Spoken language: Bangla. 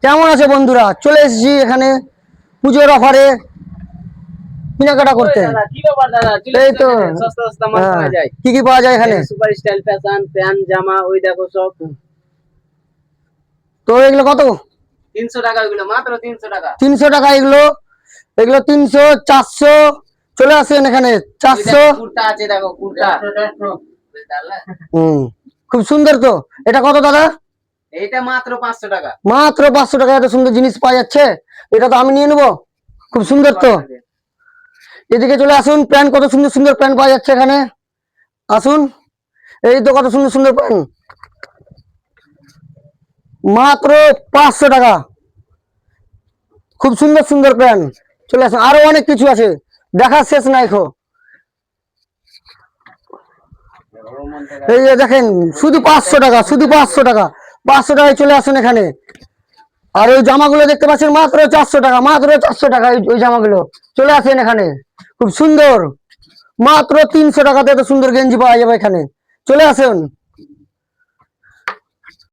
কেমন আছে বন্ধুরা? চলে এসেছি এখানে পুজোর অফারে কেনাকাটা করতে। দাদা কি ব্যাপার দাদা, চলে এই এসছো তো এখানে, সস্তা সস্তা মাল পাওয়া যায়। কি কি পাওয়া যায় এখানে? সুপার স্টাইল ফ্যাশন প্যান্ট জামা, ওই দেখো সব তো এগুলো কত? 300 টাকা, ওইগুলো মাত্র 300 টাকা। 300 টাকা এগুলো। এগুলো 300, 400। চলে আসেন এখানে। ওই দেখো 400। কুর্তা আছে, দেখো কুর্তা। হুম, খুব সুন্দর তো। এটা কত দাদা? এইটা মাত্র 500 টাকা। মাত্র 500 টাকা এত সুন্দর জিনিস পাওয়া যাচ্ছে। এটা তো আমি নিয়ে নেবো। খুব সুন্দর তো। এদিকে চলে আসুন, প্যান্ট কত সুন্দর সুন্দর প্যান্ট পাওয়া যাচ্ছে এখানে। আসুন, এই তো কত সুন্দর সুন্দর প্যান্ট, মাত্র 500 টাকা। খুব সুন্দর সুন্দর প্যান্ট। চলে আসুন, আরো অনেক কিছু আছে, দেখার শেষ নাই খো। এই যে দেখেন, শুধু 500 টাকা, শুধু 500 টাকা। 500 টাকায় চলে আসুন এখানে। আর ওই জামাগুলো দেখতে পাচ্ছেন মাত্র 400 টাকা, মাত্র 400 টাকা। ওই জামাগুলো চলে আসেন এখানে, খুব সুন্দর। মাত্র 300 টাকাতে এত সুন্দর গেঞ্জি পাওয়া যাবে এখানে। চলে আসুন।